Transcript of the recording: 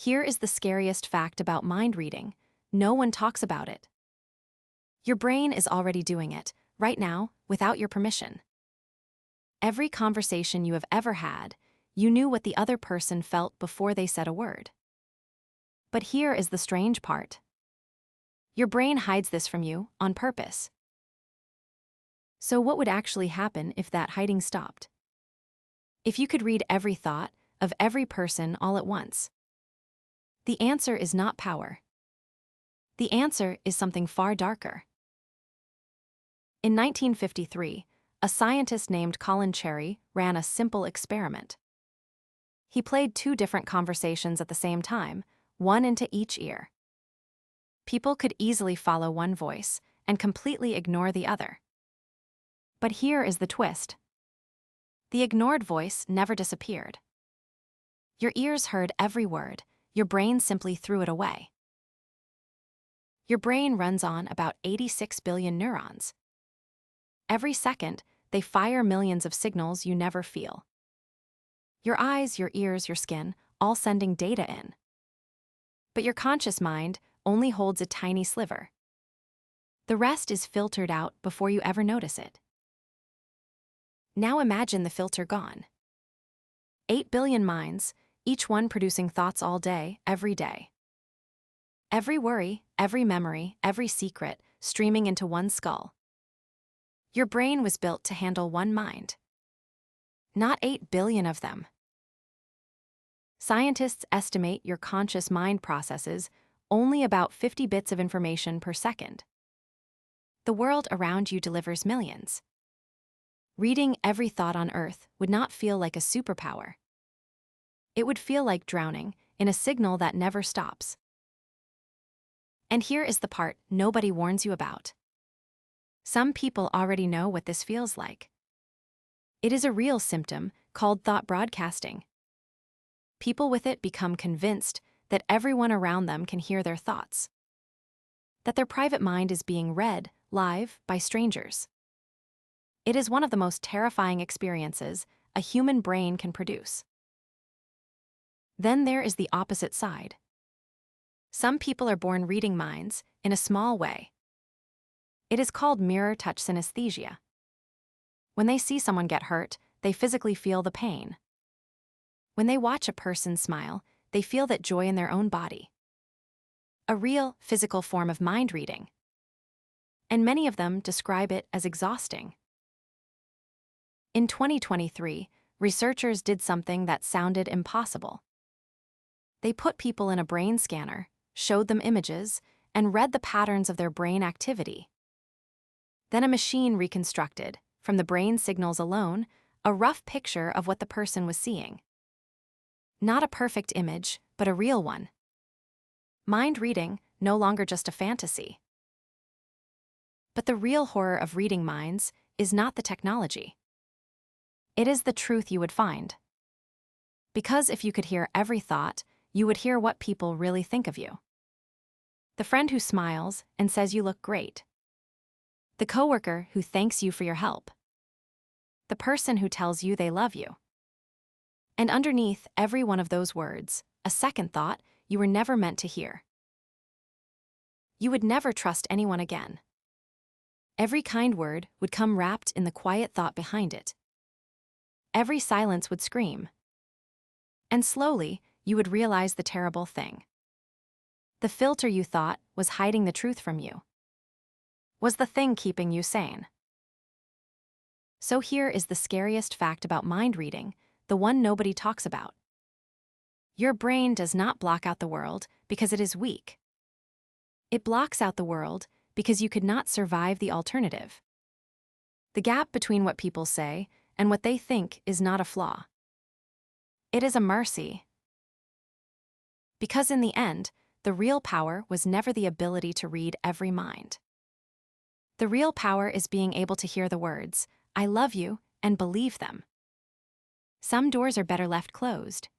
Here is the scariest fact about mind reading. No one talks about it. Your brain is already doing it, right now, without your permission. Every conversation you have ever had, you knew what the other person felt before they said a word. But here is the strange part. Your brain hides this from you on purpose. So what would actually happen if that hiding stopped? If you could read every thought of every person all at once? The answer is not power. The answer is something far darker. In 1953, a scientist named Colin Cherry ran a simple experiment. He played two different conversations at the same time, one into each ear. People could easily follow one voice and completely ignore the other. But here is the twist. The ignored voice never disappeared. Your ears heard every word, your brain simply threw it away. Your brain runs on about 86 billion neurons. Every second, they fire millions of signals you never feel. Your eyes, your ears, your skin, all sending data in. But your conscious mind only holds a tiny sliver. The rest is filtered out before you ever notice it. Now imagine the filter gone. 8 billion minds, each one producing thoughts all day, every day. Every worry, every memory, every secret, streaming into one skull. Your brain was built to handle one mind. Not 8 billion of them. Scientists estimate your conscious mind processes only about 50 bits of information per second. The world around you delivers millions. Reading every thought on Earth would not feel like a superpower. It would feel like drowning in a signal that never stops. And here is the part nobody warns you about. Some people already know what this feels like. It is a real symptom called thought broadcasting. People with it become convinced that everyone around them can hear their thoughts. That their private mind is being read live by strangers. It is one of the most terrifying experiences a human brain can produce. Then there is the opposite side. Some people are born reading minds in a small way. It is called mirror touch synesthesia. When they see someone get hurt, they physically feel the pain. When they watch a person smile, they feel that joy in their own body. A real, physical form of mind reading. And many of them describe it as exhausting. In 2023, researchers did something that sounded impossible. They put people in a brain scanner, showed them images, and read the patterns of their brain activity. Then a machine reconstructed, from the brain signals alone, a rough picture of what the person was seeing. Not a perfect image, but a real one. Mind reading, no longer just a fantasy. But the real horror of reading minds is not the technology. It is the truth you would find. Because if you could hear every thought, you would hear what people really think of you. The friend who smiles and says you look great. The coworker who thanks you for your help. The person who tells you they love you. And underneath every one of those words, a second thought you were never meant to hear. You would never trust anyone again. Every kind word would come wrapped in the quiet thought behind it. Every silence would scream. And slowly, you would realize the terrible thing. The filter you thought was hiding the truth from you. Was the thing keeping you sane. So here is the scariest fact about mind reading, the one nobody talks about. Your brain does not block out the world because it is weak. It blocks out the world because you could not survive the alternative. The gap between what people say and what they think is not a flaw. It is a mercy. Because in the end, the real power was never the ability to read every mind. The real power is being able to hear the words, "I love you," and believe them. Some doors are better left closed.